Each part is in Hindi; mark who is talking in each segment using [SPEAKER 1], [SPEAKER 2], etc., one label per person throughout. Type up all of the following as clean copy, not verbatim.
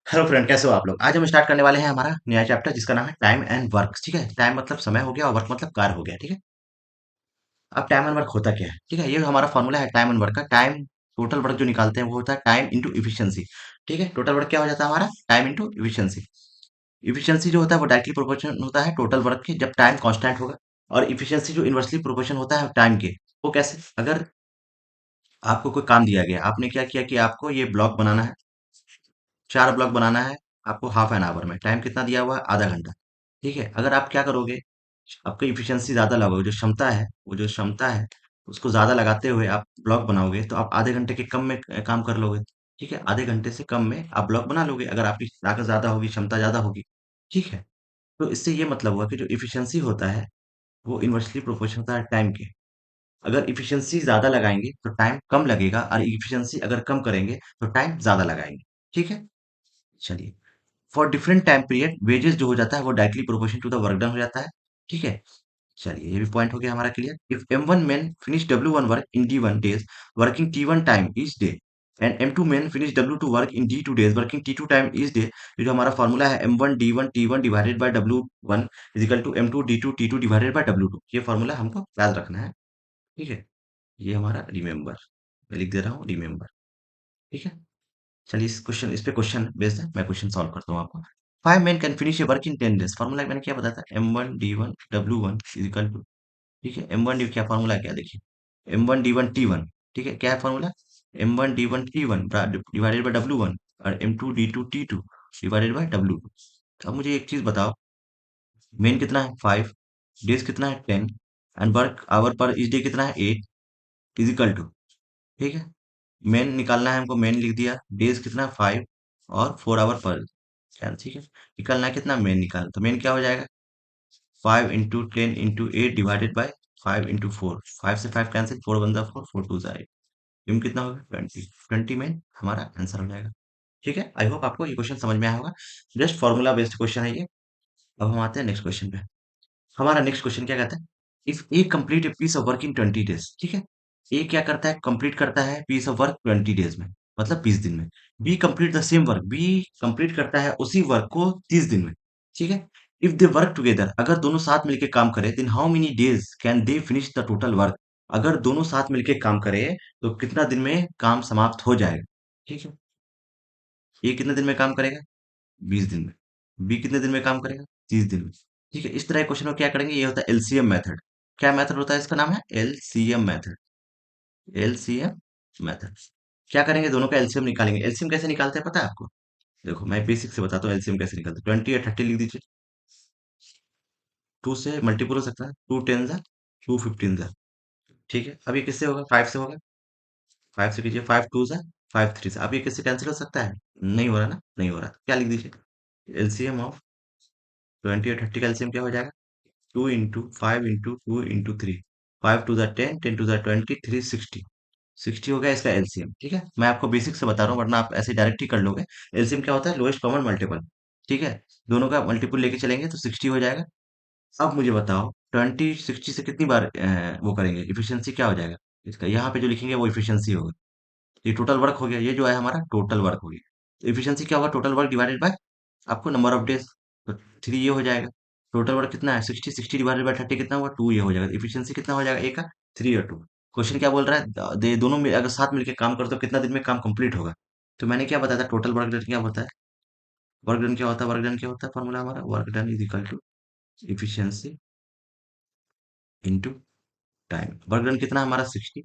[SPEAKER 1] हेलो फ्रेंड, कैसे हो आप लोग। आज हम स्टार्ट करने वाले हैं हमारा नया चैप्टर जिसका नाम है टाइम एंड वर्क। ठीक है, टाइम मतलब समय हो गया और वर्क मतलब कार्य हो गया। ठीक है, अब टाइम एंड वर्क होता क्या है। ठीक है, ये हमारा फॉर्मूला है टाइम एंड वर्क का। टाइम टोटल वर्क जो निकालते हैं वो होता है टाइम इंटू इफिशियंसी। ठीक है, टोटल वर्क क्या हो जाता है हमारा, टाइम इंटू इफिशियंसी। इफिशियंसी जो होता है वो डायरेक्टली प्रोपोर्शनल होता है टोटल वर्क के, जब टाइम कांस्टेंट होगा। और इफिशियंसी जो इनवर्सली प्रोपोर्शनल होता है टाइम के। वो कैसे, अगर आपको कोई काम दिया गया, आपने क्या किया कि आपको ये ब्लॉक बनाना है, 4 ब्लॉक बनाना है, आपको हाफ एन आवर में, टाइम कितना दिया हुआ है, आधा घंटा। ठीक है, अगर आप क्या करोगे, आपकी इफिशियंसी ज्यादा लगाओगे, जो क्षमता है, वो जो क्षमता है उसको ज्यादा लगाते हुए आप ब्लॉक बनाओगे तो आप आधे घंटे के कम में काम कर लोगे। ठीक है, आधे घंटे से कम में आप ब्लॉक बना लोगे अगर आपकी ताकत ज्यादा होगी, क्षमता ज्यादा होगी। ठीक है, तो इससे ये मतलब हुआ कि जो इफिशियंसी होता है वो इन्वर्सली प्रोपोर्शनल होता है टाइम के। अगर इफिशियंसी ज्यादा लगाएंगे तो टाइम कम लगेगा, और इफिशियंसी अगर कम करेंगे तो टाइम ज्यादा लगाएंगे। ठीक है, चलिए। For different time period wages जो हो जाता है वो directly proportional to the work done हो जाता है। ठीक है, चलिए ये भी पॉइंट हो गया हमारा clear. If M1 men finish W1 work in D1 days working T1 time each day and M2 men finish W2 work in D2 days working T2 time each day, ये जो हमारा फॉर्मूला है M1 D1 T1 divided by W1 is equal to M2 D2 T2 divided by W2, ये फॉर्मूला हमको याद रखना है। ठीक है, ये हमारा रिमेंबर, मैं लिख दे रहा हूँ रिमेंबर। ठीक है, चलिए इस पे क्वेश्चन बेस्ड है, मैं क्वेश्चन सॉल्व करता हूँ आपको। 5 men can finish A work in 10 days, formula मैंने क्या बताया था, M1 D1 W1 is equal to, ठीक है, M1 डी क्या फॉर्मूला है, क्या देखिए, M1 D1 T1। ठीक है, क्या है formula, M1 D1 T1 divided by W1 और M2 D2 T2 divided by W2। अब मुझे एक चीज बताओ, मेन कितना है 5, डेज कितना है 10, एंड वर्क आवर पर इस डे कितना है 8, इजिकल टू, ठीक है, मेन निकालना है हमको, मेन लिख दिया, डेज कितना 5 और 4 आवर पर, ठीक है, निकालना है कितना, मेन निकालना, तो मेन क्या हो जाएगा, 5 into 10 into 8 divided by 5 into 4, 5 से 5 कैंसिल, 4 1 4, 4 2 8, m कितना होगा 20 में हमारा आंसर हो जाएगा। ठीक है, आई होप आपको ये क्वेश्चन समझ में आया होगा। जस्ट फॉर्मूला बेस्ड क्वेश्चन है ये। अब हम आते हैं नेक्स्ट क्वेश्चन पे। हमारा नेक्स्ट क्वेश्चन क्या कहता है, if a complete a piece of work in 20 days। ठीक है, ए क्या करता है, कंप्लीट करता है पीस ऑफ वर्क 20 days में, मतलब 20 दिन में। B complete the same work, b complete करता है उसी वर्क को 30 दिन में। ठीक है, इफ दे वर्क टुगेदर, अगर दोनों साथ मिलके काम करें, then how many days can they finish the total work, अगर दोनों साथ मिलके काम करें तो कितना दिन में काम समाप्त हो जाएगा। ठीक है, ए कितने दिन में काम करेगा, 20 दिन में। बी कितने दिन में काम करेगा, 30 दिन में। ठीक है, इस तरह के क्वेश्चन में क्या करेंगे, ये होता है एलसीएम मेथड। क्या मेथड होता है, इसका नाम है एलसीएम मेथड। एलसीएम मेथड, क्या करेंगे, दोनों का एलसीएम निकालेंगे। एलसीएम कैसे निकालते हैं पता है आपको, देखो मैं बेसिक से बताता हूँ एलसीएम कैसे निकालते हैं। 20 या 30 लिख दीजिए, 2 से मल्टीपल हो सकता है, 2 10 जा, 2 15 जा। ठीक है, अब ये किससे होगा, 5 से होगा, 5 से कीजिए, 5 2 जा, 5 3 से। अब ये किससे कैंसिल हो सकता है, नहीं हो रहा ना, नहीं हो रहा, तो क्या लिख दीजिए, एलसीएम ऑफ 20 और 30 का एलसीएम क्या हो जाएगा, 2 into 5 into 2 into 3, 5 2 जा 10, 10 2 जा 20, 3 60 हो गया इसका एलसीएम। ठीक है, मैं आपको बेसिक से बता रहा हूँ वरना आप ऐसे डायरेक्ट ही कर लोगे। एलसीएम क्या होता है, लोएस्ट कॉमन मल्टीपल। ठीक है, दोनों का मल्टीपल लेके चलेंगे तो 60 हो जाएगा। अब मुझे बताओ 20 60 से कितनी बार वो करेंगे, इफिशियंसी क्या हो जाएगा इसका, यहाँ पे जो लिखेंगे वो इफिशियंसी होगा। ये टोटल वर्क हो गया, ये जो है हमारा टोटल वर्क हो गया। इफिशियंसी क्या होगा, टोटल वर्क डिवाइडेड बाय आपको नंबर ऑफ डेज, तो 3 ये हो जाएगा। टोटल वर्क कितना है 60, 60 डिवाइडेड बाय 30 कितना हुआ 2, ये हो जाएगा। इफिशियंसी कितना हो जाएगा ए का, 3 और 2। क्वेश्चन क्या बोल रहा है, दे दोनों में अगर साथ मिलकर काम करो तो कितना दिन में काम कंप्लीट होगा। तो मैंने क्या बताया था, टोटल वर्क डन क्या होता है, वर्क डन क्या होता है, वर्क डन क्या होता है, फॉर्मूला हमारा work done is equal to efficiency into time. Work done कितना है हमारा 60,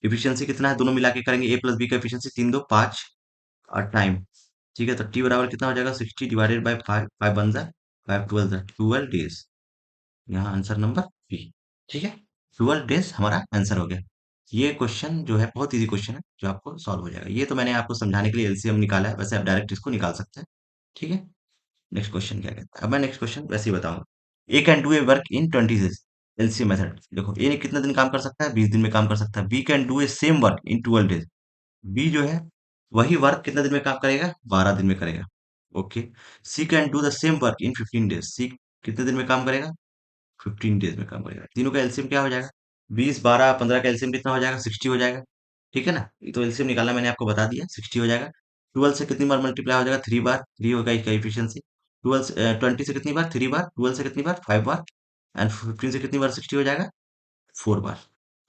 [SPEAKER 1] इफिशियंसी कितना है, दोनों मिला के करेंगे, ए प्लस बी का इफिशियंसी 3 2 5, और टाइम। ठीक है, तो टी बराबर कितना हो जाएगा, 60 डिवाइडेड बाई 5, 5 1 जा, 5 12 जा, 12 डेज। यहाँ आंसर नंबर बी। ठीक है, 12 डेज हमारा आंसर हो गया। ये क्वेश्चन जो है बहुत इजी क्वेश्चन है जो आपको सॉल्व हो जाएगा। ये तो मैंने आपको समझाने के लिए एलसीएम निकाला है, वैसे आप डायरेक्ट इसको निकाल सकते हैं। ठीक है, नेक्स्ट क्वेश्चन क्या कहता है, अब मैं नेक्स्ट क्वेश्चन वैसे ही बताऊंगा। A can do a work in 20 days, LCM method. देखो ए कितने दिन काम कर सकता है, 20 दिन में काम कर सकता है। B can do a same work in 12 days, b जो है वही वर्क कितने दिन में काम करेगा, 12 दिन में करेगा। Okay, C can do the same work in 15 days, C कितने दिन में काम करेगा, 15 डेज में काम करेगा। तीनों का एलसीएम क्या हो जाएगा, 20 12 15 का एलसीएम कितना हो जाएगा, 60 हो जाएगा। ठीक है ना, ये तो एलसीएम निकालना मैंने आपको बता दिया, 60 हो जाएगा। 12 से कितनी बार मल्टीप्लाई हो जाएगा? 3 बार, 3 होगा इसका एफिशिएंसी। 12 से 20 से कितनी बार? 3 बार। 12 से कितनी बार? 5 बार। एंड 15 से कितनी बार 60 हो जाएगा? 4 बार।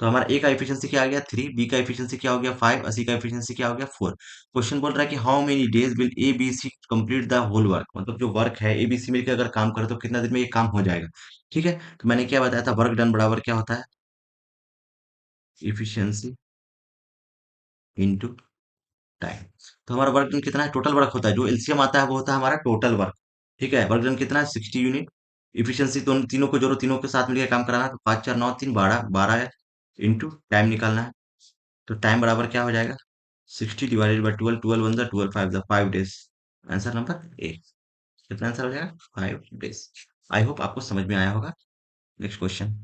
[SPEAKER 1] तो हमारा ए का एफिशिएंसी क्या आ गया? 3, बी का एफिशिएंसी क्या हो गया? 5, और सी का एफिशिएंसी क्या हो गया? 4। क्वेश्चन बोल रहा है कि how many days will a b c complete the whole work, मतलब जो वर्क है ए बी सी मिलकर अगर काम करे तो कितना दिन में ये काम हो जाएगा। ठीक है, तो मैंने क्या बताया था, वर्क डन बराबर क्या होता है? Efficiency into time. तो हमारा वर्क डन कितना है? टोटल वर्क होता है, जो एलसीएम आता है वो होता है हमारा टोटल वर्क। ठीक है, वर्क डन कितना है? 60 यूनिट। इफिशियंसी दोनों तीनों को जोड़ो, तीनों के साथ मिलकर काम कराना है, तो 5 4 9 3 12, 12 इंटू टाइम निकालना है। तो टाइम बराबर क्या हो जाएगा? 60 डिवाइडेड बाई 12, 12 वन जा 12, 5 जा 5 डेज। Answer number A. कितना आंसर हो जाएगा? 5 डेज। आई होप आपको समझ में आया होगा। Next question.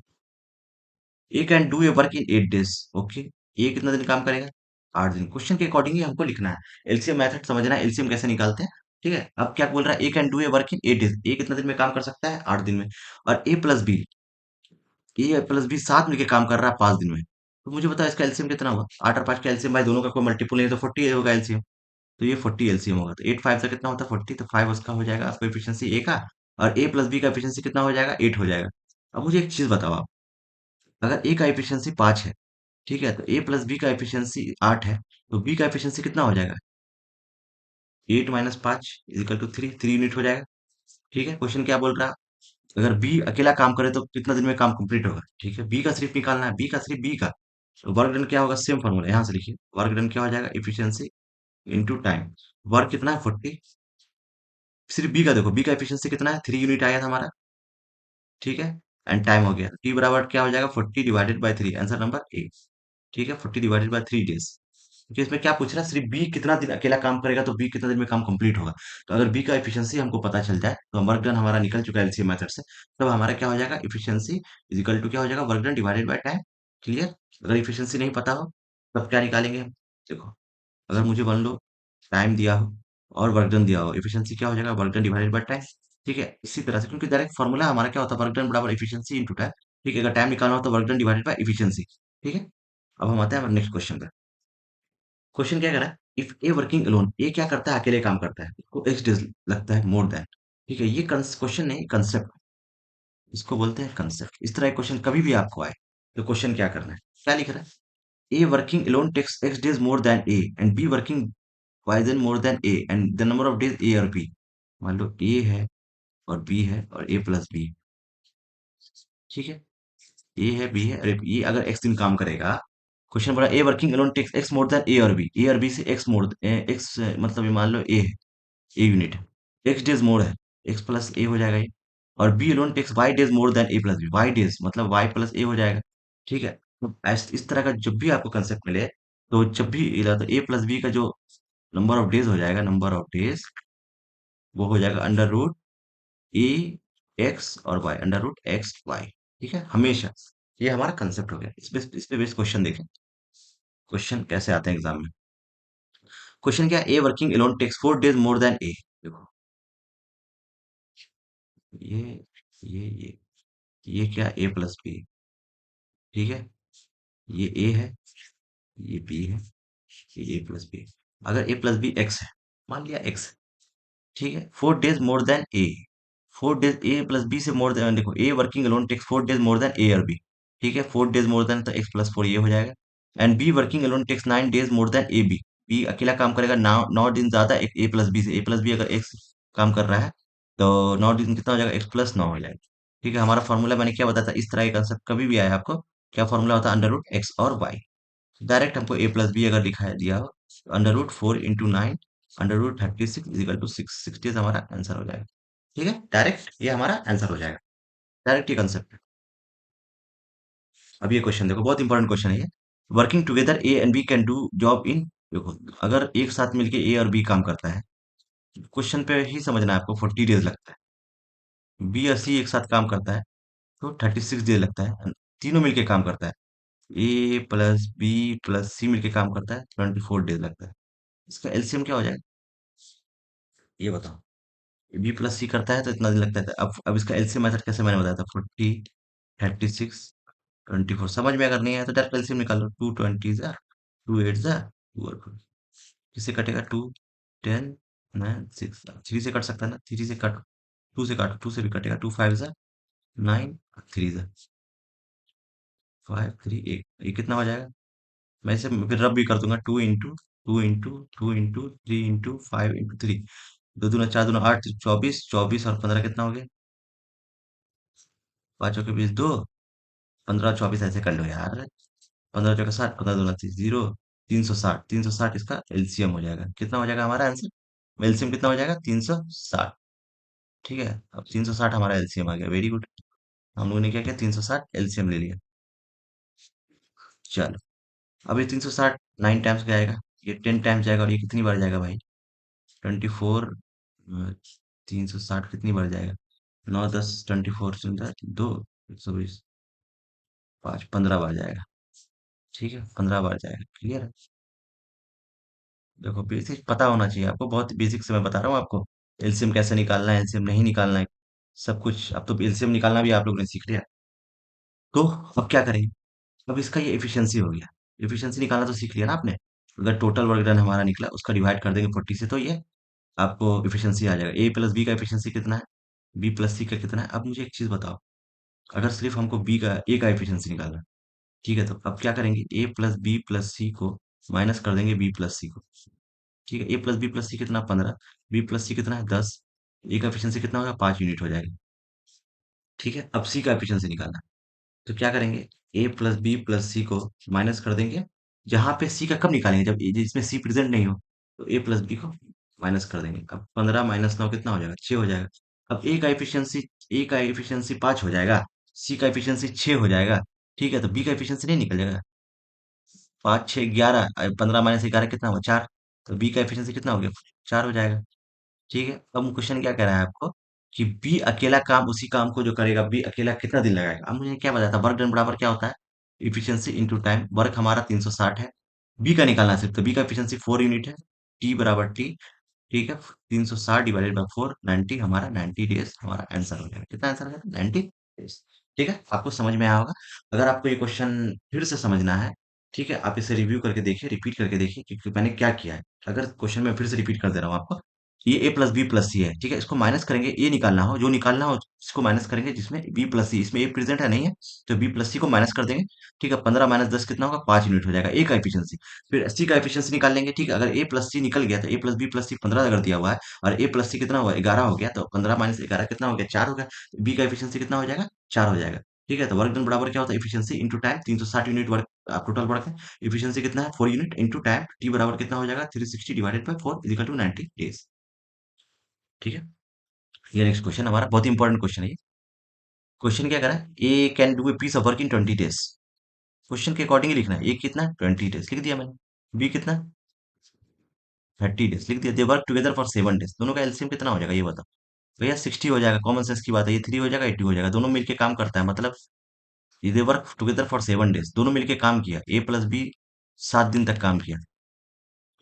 [SPEAKER 1] A can do a work in 8 days. Okay, ये कितना दिन काम करेगा? 8 दिन। क्वेश्चन के अकॉर्डिंग ही हमको लिखना है। एलसीएम मेथड समझना है, एलसीएम कैसे निकालते हैं। ठीक है, अब क्या बोल रहा है? A can do a work in 8 days. A कितना दिन में काम कर सकता है? 8 दिन में। और ए प्लस बी साथ मिलकर काम कर रहा है 5 दिन में। तो मुझे बताओ इसका एलसीएम कितना हुआ? 8 और 5 का एलसीएम भाई, दोनों का कोई मल्टीपल नहीं है तो 40 होगा एलसीएम। तो ये 40 एलसीएम होगा, तो 8 5 का कितना होता है? 40। तो 5 उसका हो जाएगा आपको एफिशिएंसी ए का। और ए प्लस बी का एफिशिएंसी कितना हो जाएगा? 8 हो जाएगा। अब मुझे एक चीज बताओ आप, अगर ए का एफिशिएंसी 5 है, ठीक है, तो ए प्लस बी का एफिशिएंसी 8 है, तो बी का एफिशिएंसी कितना हो जाएगा? 8 माइनस 5 इजिकल टू 3, 3 यूनिट हो जाएगा। ठीक है, क्वेश्चन क्या बोल रहा है? अगर बी अकेला काम करे तो कितना दिन में काम कंप्लीट होगा? ठीक है, बी का सिर्फ निकालना है, बी का सिर्फ बी का। तो वर्क डन क्या होगा? सेम फॉर्मूला यहाँ से लिखिए, वर्क डन क्या हो जाएगा? Efficiency into time. वर्क कितना है? 40। सिर्फ बी का देखो, बी का एफिशिएंसी कितना है? 3 यूनिट आया था हमारा। ठीक है, एंड टाइम हो गया, टी बराबर क्या हो जाएगा? 40 divided by 3, answer number A. ठीक है, 40 डिवाइडेड बाई 3 डेज। क्योंकि इसमें क्या पूछ रहा है? सिर्फ बी कितना दिन अकेला काम करेगा, तो बी कितना दिन में काम कंप्लीट होगा। तो अगर बी का एफिशिएंसी हमको पता चल जाए, तो वर्क डन हमारा निकल चुका है एलसीएम मेथड से। तब हमारा क्या हो जाएगा? इफिशियंसी इज इक्वल टू क्या हो जाएगा? Work done divided by time. Clear? अगर इफिशियंसी नहीं पता हो तब क्या निकालेंगे हम? देखो, अगर मुझे मान लो टाइम दिया हो और वर्क डन दिया हो, एफिशिएंसी क्या हो जाएगा? Work done divided by time. ठीक है, इसी तरह से, क्योंकि डायरेक्ट फॉर्मूला हमारा क्या होता है? वर्क डन बराबर एफिशिएंसी इनटू टाइम। ठीक है, अगर टाइम निकालना हो तो work done divided by efficiency. ठीक है, अब हम आते हैं नेक्स्ट क्वेश्चन पे। क्वेश्चन क्या कर रहा है? इफ ए वर्किंग अलोन, ए क्या करता है? अकेले काम करता है, इसको एक्स डेज लगता है मोर देन। ठीक है, ये क्वेश्चन नहीं, कंसेप्ट, इसको बोलते हैं कंसेप्ट। इस तरह क्वेश्चन कभी भी आपको आए तो क्वेश्चन क्या करना है? क्या लिख रहा है? A working alone takes X days more than A and B working Y then more than A and the number of days A और बी। मान लो ए है और बी है और ए प्लस बी। ठीक है, ए है, बी है, अरे ये अगर एक्स दिन काम करेगा। क्वेश्चन बोला A working alone takes X more than A और बी से एक्स मोर एक्स, मतलब ये मान लो ए है, ए यूनिट है, एक्स डेज मोर है, एक्स प्लस ए हो जाएगा ये। और B alone takes Y days more than A plus B, Y days मतलब वाई प्लस ए हो जाएगा। ठीक है, तो इस तरह का जब भी आपको कंसेप्ट मिले, तो जब भी तो ए प्लस बी का जो नंबर ऑफ डेज हो जाएगा, नंबर ऑफ डेज, वो हो जाएगा अंडर रूट ए एक्स और y, under root x y. ठीक है, हमेशा। ये हमारा कंसेप्ट हो गया। इस पे बेस्ड क्वेश्चन देखें, क्वेश्चन कैसे आते हैं एग्जाम में। क्वेश्चन क्या? A working alone takes 4 days more than A. देखो, ये ये ये क्या? A plus B. ठीक है, ये ए है, ये बी है, ये ए प्लस बी। अगर ए प्लस बी एक्स है, मान लिया एक्स, ठीक है, 4 days more than A. 4 days A plus B से मोर देन, देखो A working alone takes 4 days more than A और बी। ठीक है, 4 डेज मोर देन तो एक्स प्लस फोर ये हो जाएगा। And B working alone takes 9 days more than A B. B अकेला काम करेगा 9 दिन ज्यादा ए प्लस बी से। ए प्लस बी अगर एक्स काम कर रहा है, तो 9 दिन कितना हो जाएगा? एक्स प्लस 9 हो जाएगा। ठीक है, हमारा फॉर्मूला मैंने क्या बताया था? इस तरह का कंसेप्ट कभी भी आया आपको, क्या फॉर्मूला होता है? अंडर रूट एक्स और वाई। डायरेक्ट हमको ए प्लस बी अगर दिखाया दिया हो, under root 4 into 9, under root 36 is equal to 660 हमारा आंसर हो जाएगा। ठीक है, डायरेक्ट ये हमारा आंसर हो जाएगा। डायरेक्ट ये कंसेप्ट है। अब ये क्वेश्चन देखो, बहुत इंपॉर्टेंट क्वेश्चन है ये। Working together a and b can do job in, देखो अगर एक साथ मिलके ए और बी काम करता है, क्वेश्चन पे ही समझना है आपको, 40 डेज लगता है। बी और सी एक साथ काम करता है तो 36 डेज लगता है। तीनों मिलके काम करता है, ए प्लस बी प्लस सी मिलके काम करता है, 24 डेज लगता है। इसका एलसीएम क्या हो जाएगा? ये बताओ। बी प्लस सी करता है तो इतना दिन लगता है। अब इसका एलसीएम मेथड कैसे मैंने बताया था? 40, 36, 24। समझ में अगर नहीं आया तो डायरेक्ट एलसीएम निकाल लो। 2 20 जा, 2 8 जा, 2 और 4। किससे कटेगा? 2 10 9 6 3 से कट सकता है ना, 3 से कट, 2 से काट, 2 से भी कटेगा, 2 5 जा 9, 3 जा 5 3 8, ये कितना हो जाएगा? मैं इसे फिर रब भी कर दूंगा, 2 इंटू 3 इंटू 5 इंटू 3, दो दूना 4 दूना 8, 24, 24 और 15 कितना हो गया? पाँचों के बीच 2, 15 24 ऐसे कर लो यार। 15 चौका 60, 15 दूना 30, 0, 360, 360 इसका एलसीएम हो जाएगा। कितना हो जाएगा हमारा आंसर? एलसीएम कितना हो जाएगा? 360। ठीक है, अब 360 हमारा एलसीएम आ गया, वेरी गुड। हम लोगों ने क्या किया? 360 एलसीएम ले लिया। चलो, अब ये 360 9 टाइम्स जाएगा, ये 10 टाइम्स जाएगा, और ये कितनी बार जाएगा भाई? 24, 360 कितनी बार जाएगा? 9 10 24 दो, 120, 5 15 बार जाएगा। ठीक है, 15 बार जाएगा, क्लियर है? देखो, बेसिक पता होना चाहिए आपको, बहुत बेसिक से मैं बता रहा हूँ आपको। एलसीएम कैसे निकालना है, एलसीएम नहीं निकालना है, सब कुछ। अब तो एलसीएम निकालना भी आप लोगों ने सीख लिया। तो अब क्या करेंगे? अब इसका ये एफिशिएंसी हो गया। एफिशिएंसी निकालना तो सीख लिया ना आपने। अगर टोटल वर्क डन हमारा निकला, उसका डिवाइड कर देंगे 40 से, तो ये आपको एफिशिएंसी आ जाएगा। ए प्लस बी का एफिशिएंसी कितना है? बी प्लस सी का कितना है? अब मुझे एक चीज बताओ, अगर सिर्फ हमको बी का ए का एफिशिएंसी निकालना है, ठीक है, तो अब क्या करेंगे? ए प्लस बी प्लस सी को माइनस कर देंगे बी प्लस सी को। ठीक है, ए प्लस बी प्लस सी कितना? 15। बी प्लस सी कितना है? 10। ए का एफिशिएंसी कितना होगा? 5 यूनिट हो जाएगा। ठीक है, अब सी का एफिशिएंसी निकालना है, तो क्या करेंगे? ए प्लस बी प्लस सी को माइनस कर देंगे। जहां पे सी का कब निकालेंगे? जब जिसमें सी प्रेजेंट नहीं हो, तो ए प्लस बी को माइनस कर देंगे। अब 15 माइनस 9 कितना हो जाएगा? 6 हो जाएगा। अब ए का एफिशिएंसी 5 हो जाएगा, सी का एफिशिएंसी 6 हो जाएगा। ठीक है, तो बी का एफिशिएंसी नहीं निकल जाएगा? 5 6 11, 15 माइनस 11 कितना हुआ? 4। तो बी का एफिशिएंसी कितना हो गया? 4 हो जाएगा। ठीक है, अब क्वेश्चन क्या कह रहा है आपको? कि बी अकेला काम, उसी काम को जो करेगा बी अकेला कितना दिन लगाएगा? अब मुझे क्या बताया था, वर्क डन बराबर क्या होता है? Efficiency into time. वर्क हमारा 360 है, बी का निकालना है सिर्फ, तो बी का एफिशिएंसी 4 यूनिट है। टी बराबर टी। ठीक है, 360 डिवाइडेड बाय 4, 90 हमारा, 90 डेज हमारा आंसर हो जाएगा। कितना आंसर हो जाएगा? 90 डेज। ठीक है, आपको समझ में आया होगा। अगर आपको ये क्वेश्चन फिर से समझना है, ठीक है, आप इसे रिव्यू करके देखिए, रिपीट करके देखिए कि मैंने क्या किया है। अगर क्वेश्चन में फिर से रिपीट कर दे रहा हूँ आपको, ये ए प्लस बी प्लस सी है, ठीक है, इसको माइनस करेंगे, ए निकालना हो, जो निकालना हो इसको माइनस करेंगे, जिसमें बी प्लस सी, इसमें ए प्रेजेंट है नहीं है, तो बी प्लस सी को माइनस कर देंगे। ठीक है, 15 माइनस 10 कितना होगा? 5 यूनिट हो जाएगा ए का एफिशिएंसी। फिर सी का एफिशिएंसी निकाल लेंगे। ठीक है, अगर ए प्लस सी निकल गया, तो ए प्लस बी प्लस सी 15 अगर दिया हुआ है, और ए प्लस सी कितना हुआ? 11 हो गया, तो 15 माइनस 11 कितना हो गया? 4 हो गया। बी का एफिशिएंसी कितना हो जाएगा? 4 हो जाएगा। ठीक है, तो वर्क डन बराबर क्या होता है? Efficiency into time. 360 unit work total work है, एफिशिएंसी कितना है? 4 यूनिट इंटू टाइम। टी बराबर कितना हो जाएगा? 360 divided by 4 is equal to 90 days. ठीक है, ये नेक्स्ट क्वेश्चन हमारा बहुत इंपॉर्टेंट क्वेश्चन है ये। क्वेश्चन क्या करा है? A can do a piece of work in 20 days. Question के अकॉर्डिंग ही लिखना है। ए कितना? 20 डेज लिख दिया मैंने। बी कितना? 30 डेज लिख दिया। They work together for 7 days. दोनों का एलसीएम कितना हो जाएगा ये बताओ? भैया 60 हो जाएगा, कॉमन सेंस की बात है। ये 3 हो जाएगा, 80 हो जाएगा, दोनों मिलके काम करता है, मतलब ये they work together for 7 days, दोनों मिलके काम किया। ए प्लस बी 7 दिन तक काम किया।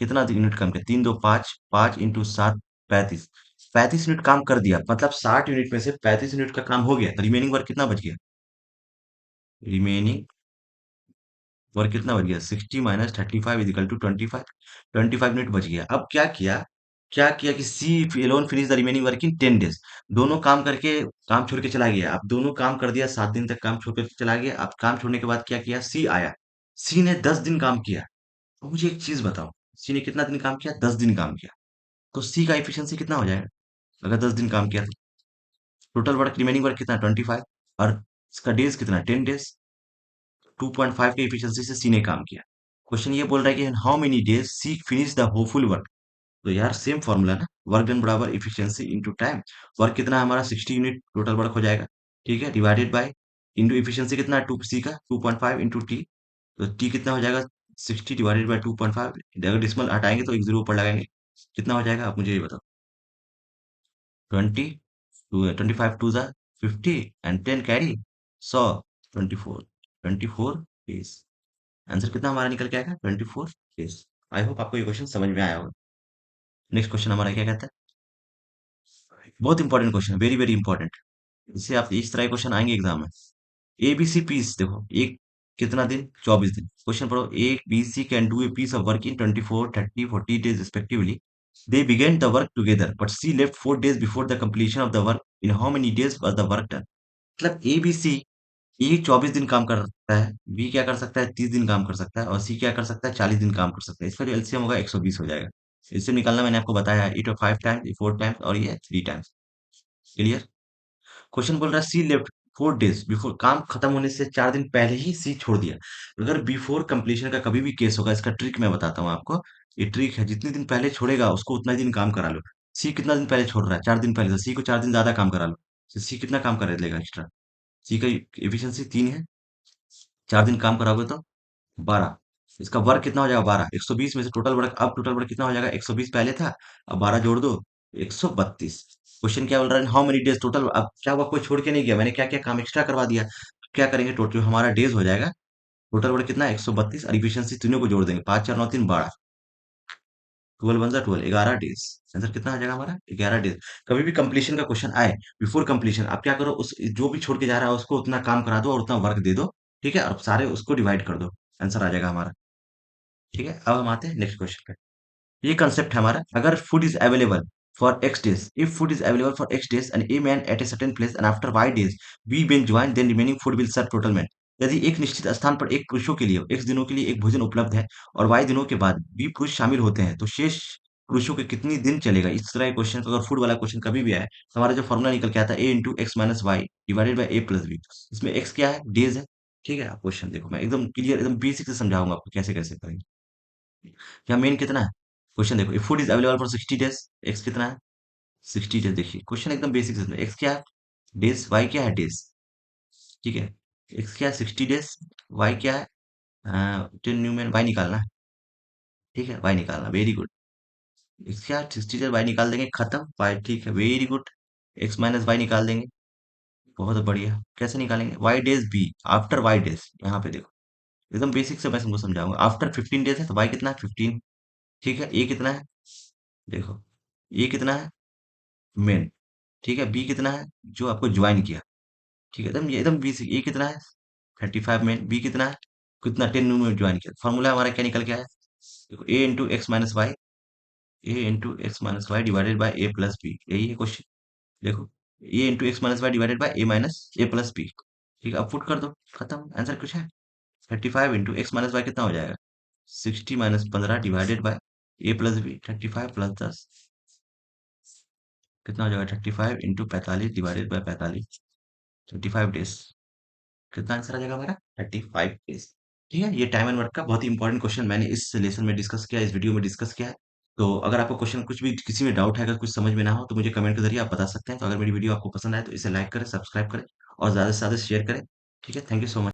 [SPEAKER 1] कितना यूनिट काम किया? 3 2 5, 5 इंटू 7, 35। 35 यूनिट काम कर दिया, मतलब 60 यूनिट में से 35 यूनिट का काम हो गया, तो रिमेनिंग वर्क कितना बच गया? रिमेनिंग वर्क कितना बच गया? 60 माइनस 35 इजिकल टू 25। 25 यूनिट बच गया। अब क्या किया कि c alone finish the remaining work in 10 days. दोनों काम करके, काम छोड़ के चला गया। अब दोनों काम कर दिया, 7 दिन तक काम छोड़ के चला गया। अब काम छोड़ने के बाद क्या किया? सी आया, सी ने 10 दिन काम किया। तो मुझे एक चीज बताओ, सी ने कितना दिन काम किया? 10 दिन काम किया। तो सी का एफिशिएंसी कितना हो जाएगा? अगर 10 दिन काम किया तो टोटल वर्क, रिमेनिंग वर्क कितना? 25। और इसका डेज कितना? 10 डेज। 2.5 के एफिशिएंसी से सी ने काम किया। क्वेश्चन ये बोल रहा है कि how many days c finish the whole work. तो यार सेम फॉर्मूला ना, वर्क डन बराबर एफिशिएंसी इंटू टाइम। वर्क कितना है हमारा? 60 यूनिट टोटल वर्क हो जाएगा। ठीक है, डिवाइडेड बाय, इंटू एफिशिएंसी कितना है? 2 सी का 2.5 इंटू टी। तो टी कितना हो जाएगा? 60 डिवाइडेड बाय 2.5। अगर डिसमल हटाएंगे तो एक जीरो ऊपर लगाएंगे, कितना हो जाएगा? आप मुझे ये बताओ। 20, 25 टू ज़ा 50 एंड 10 कैरी 100, 24, 24 डेज। आंसर कितना हमारा निकल के आएगा? 24 डेज। आई होप आपको ये क्वेश्चन समझ में आया होगा। नेक्स्ट क्वेश्चन हमारा क्या कहता है? बहुत important question, very very important. इससे आप इस तरह के क्वेश्चन आएंगे एग्जाम में। एबीसी पीस देखो, एक कितना दिन? 24 दिन। क्वेश्चन पढ़ो, a b c can do a piece of work in 24 30 40 days respectively. They begin the work together but c left 4 days before the completion of the work in how many days was the work done. मतलब ए बी सी, ए 24 दिन काम कर सकता है, बी क्या कर सकता है 30 दिन काम कर सकता है और सी क्या कर सकता है 40 दिन काम कर सकता है। इसका जो एलसीएम होगा 120 हो जाएगा। इससे निकालना मैंने आपको बताया, ये तो 5 टाइम्स, ये 4 टाइम्स और ये 3 टाइम्स। क्लियर। क्वेश्चन बोल रहा है सी लेफ्ट 4 days बिफोर, काम खत्म होने से 4 दिन पहले ही सी छोड़ दिया। अगर बिफोर कंप्लीशन का कभी भी केस होगा, इसका ट्रिक मैं बताता हूँ आपको। ये ट्रिक है, जितने दिन पहले छोड़ेगा उसको उतना ही दिन काम करा लो। सी कितना दिन पहले छोड़ रहा है 4 दिन पहले, तो सी को 4 दिन ज्यादा काम करा लो। तो सी कितना काम कर लेगा एक्स्ट्रा। सी का एफिशिएंसी 3 है, 4 दिन काम कराओगे तो 12। इसका वर्क कितना हो जाएगा 12, 120 में से टोटल वर्क, अब टोटल वर्क कितना हो जाएगा 120 पहले था, अब 12 जोड़ दो 132। क्वेश्चन क्या बोल रहा है, हाउ मेनी डेज टोटल। अब क्या हुआ, कोई छोड़ के नहीं गया, मैंने क्या क्या काम एक्स्ट्रा करवा दिया। क्या करेंगे, टोटल हमारा डेज हो जाएगा, टोटल वर्क कितना 132 और इफिशियंसी तीनों को जोड़ देंगे, 5 4 9 3 12, 12 बन जा 12, 11 डेज। आंसर कितना आ जाएगा हमारा 11 डेज। कभी भी कंप्लीशन का क्वेश्चन आए, बिफोर कंप्लीशन आप क्या करो, उस जो भी छोड़ के जा रहा है उसको उतना काम करा दो और उतना वर्क दे दो। ठीक है, और सारे उसको डिवाइड कर दो, आंसर आ जाएगा हमारा। ठीक है, अब हम आते हैं नेक्स्ट क्वेश्चन पे। ये कंसेप्ट है हमारा, अगर food is available for x days, if food is available for x days and a man at a certain place and after y days b been join then remaining food will serve total man. यदि एक निश्चित स्थान पर एक पुरुषों के लिए एक्स दिनों के लिए एक भोजन उपलब्ध है और वाई दिनों के बाद बी पुरुष शामिल होते हैं, तो शेष पुरुषों के कितनी दिन चलेगा। इस तरह क्वेश्चन, अगर फूड वाला क्वेश्चन कभी भी आए तो हमारा जो फॉर्मूला निकल के आता है, A into X minus Y divided by A plus B. इसमें एक्स क्या है, डेज है। ठीक है, आप क्वेश्चन देखो, मैं एकदम क्लियर एकदम बेसिक से समझाऊंगा आपको कैसे कैसे करेंगे। यहाँ मेन कितना है, क्वेश्चन देखो, if food is available for 60 days, x कितना है 60 डेज। देखिए क्वेश्चन एकदम बेसिक से, एक्स क्या है डेज, वाई क्या है डेज। ठीक है, एक्स क्या है 60 डेज, वाई क्या है 10 न्यूमन, वाई निकालना है। ठीक है, वाई निकालना, वेरी गुड। एक्स क्या है 60 डेज, वाई निकाल देंगे, खत्म वाई। ठीक है, very good. X minus y निकाल देंगे, बहुत बढ़िया। कैसे निकालेंगे, y days b after y days, यहाँ पे देखो एकदम बेसिक से मैं तुमको समझाऊंगा। आफ्टर 15 डेज है तो वाई कितना है 15। ठीक है, ए कितना है देखो, ए कितना है मेन। ठीक है, बी कितना है जो आपको ज्वाइन किया। ठीक है, एकदम ये एकदम बी, ए कितना है 35 मेन, बी कितना है कितना 10 में ज्वाइन किया। फॉर्मूला हमारा क्या निकल के आया, देखो A into X minus Y, A into X minus Y divided by A plus B, यही है क्वेश्चन। देखो, A into X minus Y divided by A minus A plus B. ठीक है, अब पुट कर दो, खत्म, आंसर कुछ है। 35 इंटू एक्स माइनस वाई कितना हो जाएगा 60 minus 15 divided by A plus b, 35 plus 10 कितना हो जाएगा 35 इंटू 45 डिवाइडेड बाई 45, 35 डेज। कितना आंसर आ जाएगा हमारा 35 डेज। ठीक है, ये टाइम एंड वर्क का बहुत ही इंपॉर्टेंट क्वेश्चन मैंने इस लेसन में डिस्कस किया, इस वीडियो में डिस्कस किया है। तो अगर आपको क्वेश्चन कुछ भी किसी में डाउट है, अगर कुछ समझ में ना हो तो मुझे कमेंट के जरिए आप बता सकते हैं। तो अगर मेरी वीडियो आपको पसंद आए तो इसे लाइक करें, सब्सक्राइब करें और ज्यादा से ज्यादा शेयर करें। ठीक है, थैंक यू सो मच।